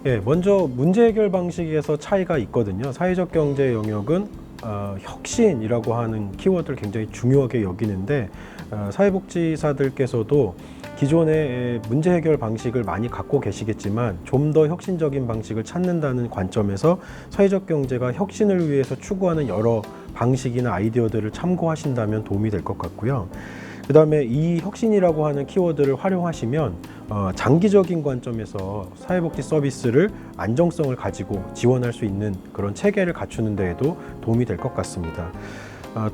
예, 먼저 문제 해결 방식에서 차이가 있거든요. 사회적 경제 영역은 혁신이라고 하는 키워드를 굉장히 중요하게 여기는데 사회복지사들께서도 기존의 문제 해결 방식을 많이 갖고 계시겠지만 좀 더 혁신적인 방식을 찾는다는 관점에서 사회적 경제가 혁신을 위해서 추구하는 여러 방식이나 아이디어들을 참고하신다면 도움이 될 것 같고요. 그 다음에 이 혁신이라고 하는 키워드를 활용하시면 장기적인 관점에서 사회복지 서비스를 안정성을 가지고 지원할 수 있는 그런 체계를 갖추는 데에도 도움이 될 것 같습니다.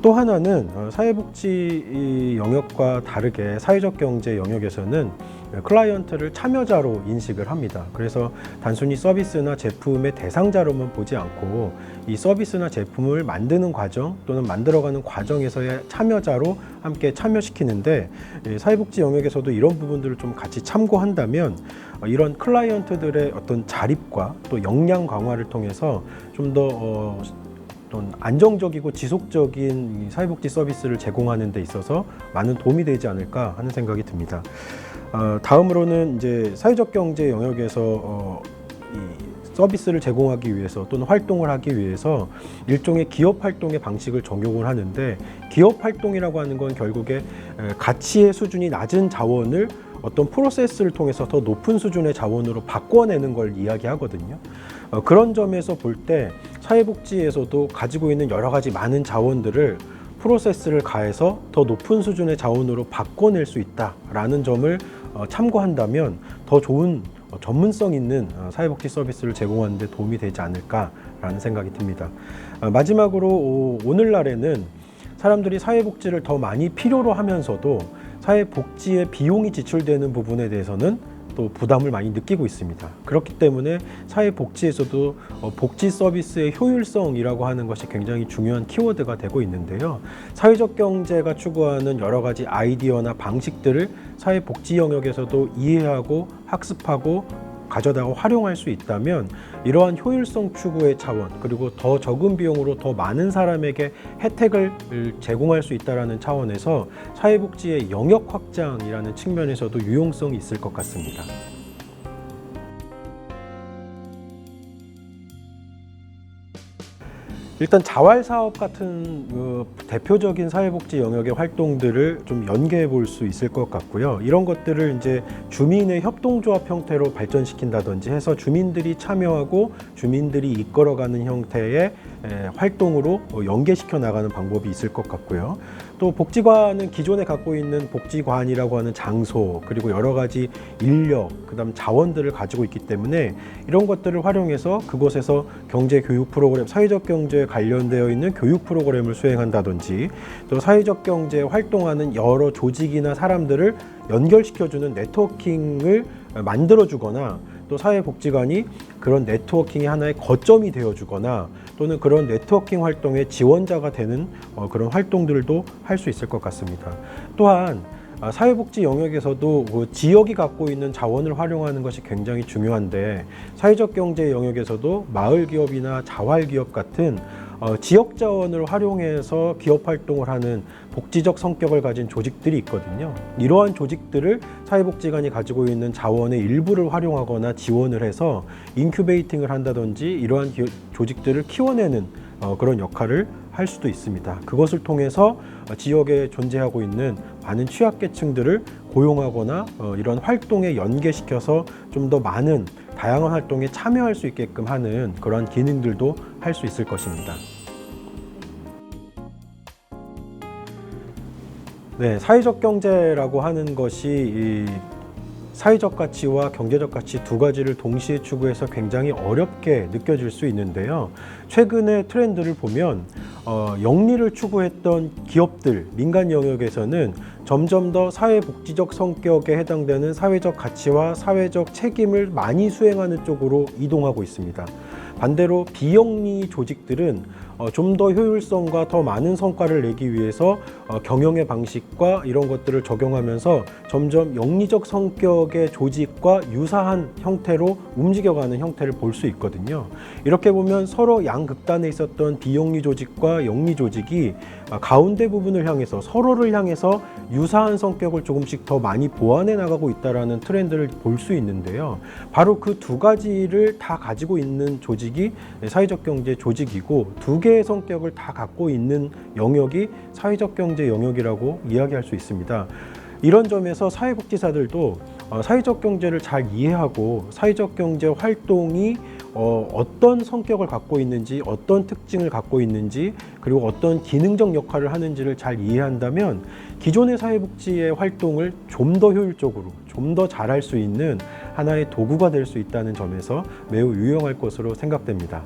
또 하나는 사회복지 영역과 다르게 사회적 경제 영역에서는 클라이언트를 참여자로 인식을 합니다. 그래서 단순히 서비스나 제품의 대상자로만 보지 않고 이 서비스나 제품을 만드는 과정 또는 만들어가는 과정에서의 참여자로 함께 참여시키는데 사회복지 영역에서도 이런 부분들을 좀 같이 참고한다면 이런 클라이언트들의 어떤 자립과 또 역량 강화를 통해서 좀 더 안정적이고 지속적인 사회복지 서비스를 제공하는 데 있어서 많은 도움이 되지 않을까 하는 생각이 듭니다. 다음으로는 이제 사회적 경제 영역에서 이 서비스를 제공하기 위해서 또는 활동을 하기 위해서 일종의 기업 활동의 방식을 적용을 하는데 기업 활동이라고 하는 건 결국에 가치의 수준이 낮은 자원을 어떤 프로세스를 통해서 더 높은 수준의 자원으로 바꿔내는 걸 이야기하거든요. 그런 점에서 볼 때 사회복지에서도 가지고 있는 여러 가지 많은 자원들을 프로세스를 가해서 더 높은 수준의 자원으로 바꿔낼 수 있다라는 점을 참고한다면 더 좋은 전문성 있는 사회복지 서비스를 제공하는 데 도움이 되지 않을까라는 생각이 듭니다. 마지막으로 오늘날에는 사람들이 사회복지를 더 많이 필요로 하면서도 사회복지에 비용이 지출되는 부분에 대해서는 또 부담을 많이 느끼고 있습니다. 그렇기 때문에 사회복지에서도 복지 서비스의 효율성이라고 하는 것이 굉장히 중요한 키워드가 되고 있는데요. 사회적 경제가 추구하는 여러 가지 아이디어나 방식들을 사회복지 영역에서도 이해하고 학습하고 가져다가 활용할 수 있다면 이러한 효율성 추구의 차원 그리고 더 적은 비용으로 더 많은 사람에게 혜택을 제공할 수 있다는 차원에서 사회복지의 영역 확장이라는 측면에서도 유용성이 있을 것 같습니다. 일단 자활사업 같은 대표적인 사회복지 영역의 활동들을 좀 연계해 볼 수 있을 것 같고요. 이런 것들을 이제 주민의 협동조합 형태로 발전시킨다든지 해서 주민들이 참여하고 주민들이 이끌어가는 형태의 활동으로 연계시켜 나가는 방법이 있을 것 같고요. 또 복지관은 기존에 갖고 있는 복지관이라고 하는 장소 그리고 여러 가지 인력 그다음 자원들을 가지고 있기 때문에 이런 것들을 활용해서 그곳에서 경제 교육 프로그램 사회적 경제에 관련되어 있는 교육 프로그램을 수행한다든지 또 사회적 경제에 활동하는 여러 조직이나 사람들을 연결시켜주는 네트워킹을 만들어주거나 또 사회복지관이 그런 네트워킹의 하나의 거점이 되어주거나 또는 그런 네트워킹 활동의 지원자가 되는 그런 활동들도 할 수 있을 것 같습니다. 또한 사회복지 영역에서도 지역이 갖고 있는 자원을 활용하는 것이 굉장히 중요한데 사회적 경제 영역에서도 마을기업이나 자활기업 같은 지역 자원을 활용해서 기업 활동을 하는 복지적 성격을 가진 조직들이 있거든요. 이러한 조직들을 사회복지관이 가지고 있는 자원의 일부를 활용하거나 지원을 해서 인큐베이팅을 한다든지 이러한 조직들을 키워내는 그런 역할을 할 수도 있습니다. 그것을 통해서 지역에 존재하고 있는 많은 취약계층들을 고용하거나 이런 활동에 연계시켜서 좀 더 많은 다양한 활동에 참여할 수 있게끔 하는 그런 기능들도 할 수 있을 것입니다. 네, 사회적 경제라고 하는 것이 이 사회적 가치와 경제적 가치 두 가지를 동시에 추구해서 굉장히 어렵게 느껴질 수 있는데요. 최근의 트렌드를 보면 영리를 추구했던 기업들, 민간 영역에서는 점점 더 사회복지적 성격에 해당되는 사회적 가치와 사회적 책임을 많이 수행하는 쪽으로 이동하고 있습니다. 반대로 비영리 조직들은 좀 더 효율성과 더 많은 성과를 내기 위해서 경영의 방식과 이런 것들을 적용하면서 점점 영리적 성격의 조직과 유사한 형태로 움직여가는 형태를 볼 수 있거든요. 이렇게 보면 서로 양극단에 있었던 비영리 조직과 영리 조직이 가운데 부분을 향해서 서로를 향해서 유사한 성격을 조금씩 더 많이 보완해 나가고 있다는 트렌드를 볼 수 있는데요. 바로 그 두 가지를 다 가지고 있는 조직이 사회적 경제 조직이고 두 개의 성격을 다 갖고 있는 영역이 사회적 경제 영역이라고 이야기할 수 있습니다. 이런 점에서 사회복지사들도 사회적 경제를 잘 이해하고 사회적 경제 활동이 어떤 성격을 갖고 있는지, 어떤 특징을 갖고 있는지, 그리고 어떤 기능적 역할을 하는지를 잘 이해한다면 기존의 사회복지의 활동을 좀 더 효율적으로, 좀 더 잘할 수 있는 하나의 도구가 될 수 있다는 점에서 매우 유용할 것으로 생각됩니다.